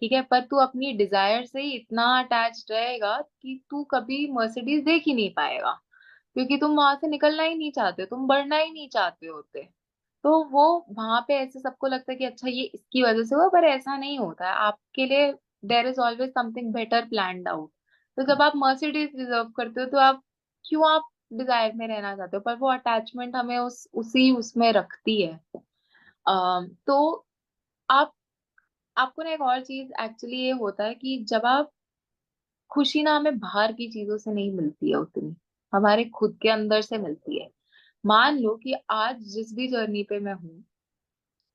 ठीक है, पर तू अपनी डिजायर से ही इतना अटैच रहेगा कि तू कभी मर्सिडीज देख ही नहीं पाएगा, क्योंकि तुम वहां से निकलना ही नहीं चाहते, तुम बढ़ना ही नहीं चाहते होते। तो वो वहां पे ऐसे सबको लगता है कि अच्छा ये इसकी वजह से हुआ, पर ऐसा नहीं होता है आपके लिए। There is always something better planned out. तो जब आप मर्सिडीज रिजर्व करते हो, तो आप क्यों, आप डिजायर में रहना चाहते हो, पर वो अटैचमेंट हमें उसी उसमें रखती है। तो आप आपको ना एक और चीज एक्चुअली ये होता है कि जब आप, खुशी ना हमें बाहर की चीजों से नहीं मिलती है उतनी, हमारे खुद के अंदर से मिलती है। मान लो कि आज जिस भी जर्नी पे मैं हूँ,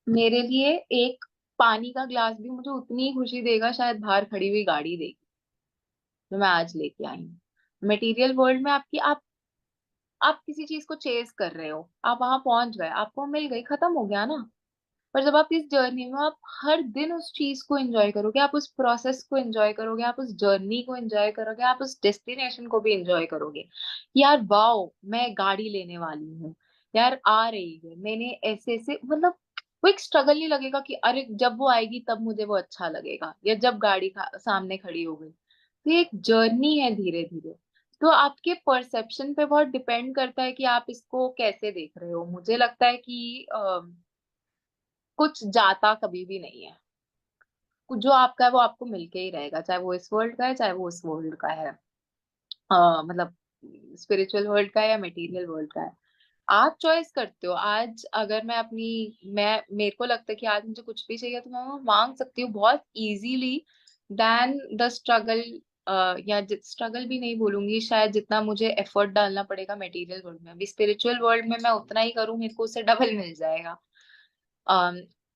मेरे लिए एक पानी का ग्लास भी मुझे उतनी ही खुशी देगा शायद बाहर खड़ी हुई गाड़ी देगी, जो मैं आज लेके आई हूँ। मटेरियल वर्ल्ड में आप किसी चीज को चेज कर रहे हो, आप वहां पहुंच गए, आपको मिल गई, खत्म हो गया ना। पर जब आप इस जर्नी में, आप हर दिन उस चीज को एंजॉय करोगे, आप उस प्रोसेस को एंजॉय करोगे, आप उस जर्नी को एंजॉय करोगे, आप उस डेस्टिनेशन को भी एंजॉय करोगे। यार वाओ, मैं गाड़ी लेने वाली हूँ, यार आ रही है, मैंने ऐसे ऐसे, मतलब वो एक स्ट्रगल नहीं लगेगा कि अरे जब वो आएगी तब मुझे वो अच्छा लगेगा, या जब गाड़ी सामने खड़ी हो गई। तो ये एक जर्नी है धीरे धीरे। तो आपके परसेप्शन पे बहुत डिपेंड करता है कि आप इसको कैसे देख रहे हो। मुझे लगता है कि कुछ जाता कभी भी नहीं है। जो आपका है वो आपको मिलके ही रहेगा, चाहे वो इस वर्ल्ड का है, चाहे वो उस वर्ल्ड का है, मतलब स्पिरिचुअल वर्ल्ड का है या मटेरियल वर्ल्ड का है। आप चॉइस करते हो। आज अगर मैं मेरे को लगता है कि आज मुझे कुछ भी चाहिए, तो मैं वो मांग सकती हूँ बहुत इजीली देन द स्ट्रगल। या स्ट्रगल भी नहीं बोलूंगी, शायद जितना मुझे एफर्ट डालना पड़ेगा मटेरियल वर्ल्ड में, अभी स्पिरिचुअल वर्ल्ड में मैं उतना ही करूँ, मेरे को उससे डबल मिल जाएगा।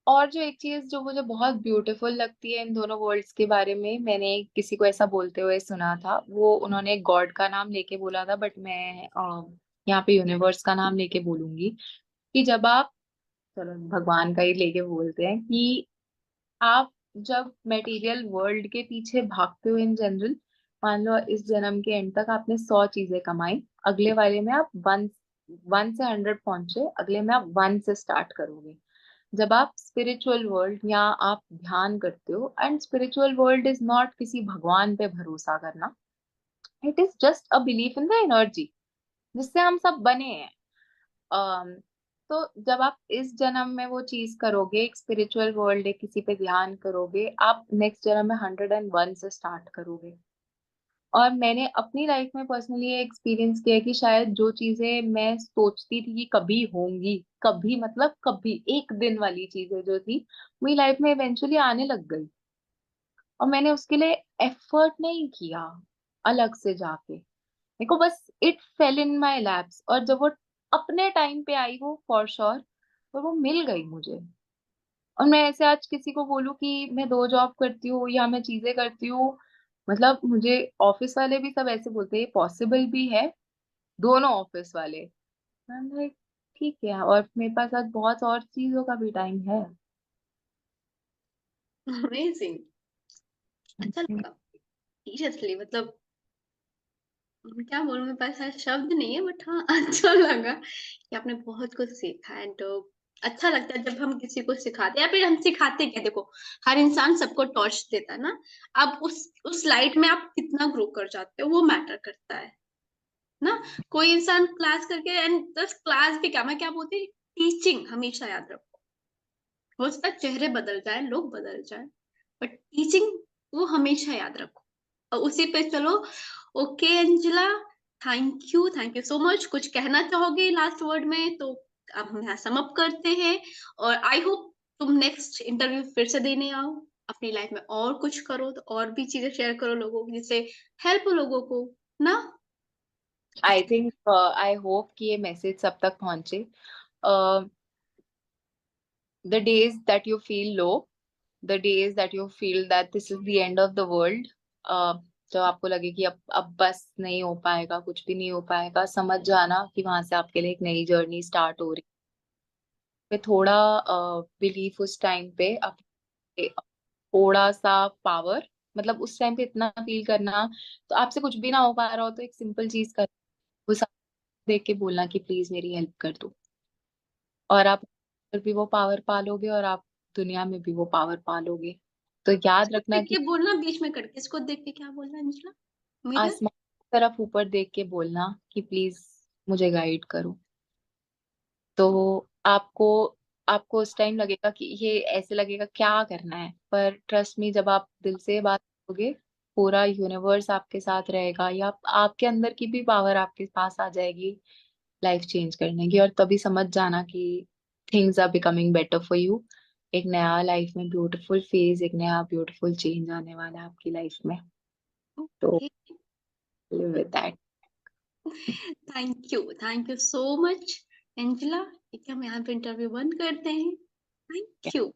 और जो एक चीज जो मुझे बहुत ब्यूटीफुल लगती है इन दोनों वर्ल्ड्स के बारे में, मैंने किसी को ऐसा बोलते हुए सुना था, वो उन्होंने गॉड का नाम लेके बोला था, बट मैं यहाँ पे यूनिवर्स का नाम लेके बोलूंगी कि जब आप, चलो भगवान का ही लेके बोलते हैं, कि आप जब मटेरियल वर्ल्ड के पीछे भागते हो इन जनरल, मान लो इस जन्म के एंड तक आपने 100 चीजें कमाई, अगले वाले में आप वन वन से 100 पहुंचे, अगले में आप वन से स्टार्ट करोगे। जब आप स्पिरिचुअल वर्ल्ड या आप ध्यान करते हो, and spiritual world is not किसी भगवान पे भरोसा करना, it is just a belief in the energy जिससे हम सब बने हैं। अम, तो जब आप इस जन्म में वो चीज करोगे, एक स्पिरिचुअल वर्ल्ड है, किसी पे ध्यान करोगे, आप नेक्स्ट जन्म में 101 से स्टार्ट करोगे। और मैंने अपनी लाइफ में पर्सनली ये एक्सपीरियंस किया है कि शायद जो चीजें मैं सोचती थी कि कभी होंगी, कभी मतलब कभी एक दिन वाली चीजें जो थी, मेरी लाइफ में इवेंचुअली आने लग गई। और मैंने उसके लिए एफर्ट नहीं किया अलग से जाके, मेरे को बस it fail in my lapse, और जब वो अपने टाइम पे आई वो फॉर श्योर, और वो मिल गई मुझे। और मैं ऐसे आज किसी को बोलूं कि मैं 2 जॉब करती हूँ या मैं चीजें करती हूँ, मतलब मुझे ऑफिस वाले भी सब ऐसे बोलते हैं पॉसिबल भी है, दोनों ऑफिस वाले। मैं लाइक ठीक है, और मेरे पास आज बहुत और चीजों का भी टाइम है। अमेजिंग, अच्छा लगा सीरियसली, मतलब क्या बोलूं, मेरे पास ऐसा शब्द नहीं है, बट हाँ अच्छा लगा कि आपने बहुत कुछ सीखा। एंड अच्छा लगता है जब हम किसी को सिखाते हैं, या फिर हम सिखाते क्या, देखो हर इंसान सबको टॉर्च देता है ना, अब उस लाइट में आप कितना ग्रो कर जाते हो वो मैटर करता है ना। कोई इंसान क्लास करके, एंड बस क्लास भी क्या, मैं क्या बोलती, टीचिंग हमेशा याद रखो। हो सकता है चेहरे बदल जाए, लोग बदल जाए, बट टीचिंग वो हमेशा याद रखो। और उसी पे चलो। Okay Anjila, thank you so much. कुछ कहना चाहोगे लास्ट वर्ड में तो अब हम यहाँ सम अप करते हैं। और आई होप तुम नेक्स्ट इंटरव्यू फिर से देने आओ, अपनी लाइफ में और कुछ करो, तो और भी चीजें शेयर करो लोगों की, जिससे हेल्प हो लोगों को ना। आई थिंक आई होप कि ये मैसेज सब तक पहुंचे। The days that you feel low, the days that you feel that this is the end of the world, जब आपको लगे कि अब बस नहीं हो पाएगा, कुछ भी नहीं हो पाएगा, समझ जाना कि वहां से आपके लिए एक नई जर्नी स्टार्ट हो रही है। थोड़ा बिलीफ उस टाइम पे, अपने थोड़ा सा पावर, मतलब उस टाइम पे इतना फील करना, तो आपसे कुछ भी ना हो पा रहा हो तो एक सिंपल चीज कर, वो सब देख के बोलना कि प्लीज मेरी हेल्प कर दो, और आप फिर भी वो पावर पालोगे, और आप दुनिया में भी वो पावर पालोगे। तो याद इसको रखना देख कि के बोलना, बीच में कट के, इसको देख के क्या बोलना अंजिला, मिरर। आसमान की तरफ ऊपर देख के बोलना कि प्लीज मुझे गाइड करो। तो आपको आपको उस टाइम लगेगा कि ये ऐसे लगेगा क्या करना है, पर ट्रस्ट मी, जब आप दिल से बात करोगे, पूरा यूनिवर्स आपके साथ रहेगा, या आपके अंदर की भी पावर आपके पास आ जाएगी लाइफ चेंज करने की, और तभी समझ जाना कि things are becoming better for you. एक नया लाइफ में ब्यूटीफुल फेज, एक नया ब्यूटीफुल चेंज आने वाला है आपकी लाइफ में। तो okay, live with that. Thank you so much Anjila. ठीक है, हम यहाँ पे इंटरव्यू बंद करते हैं। Thank you.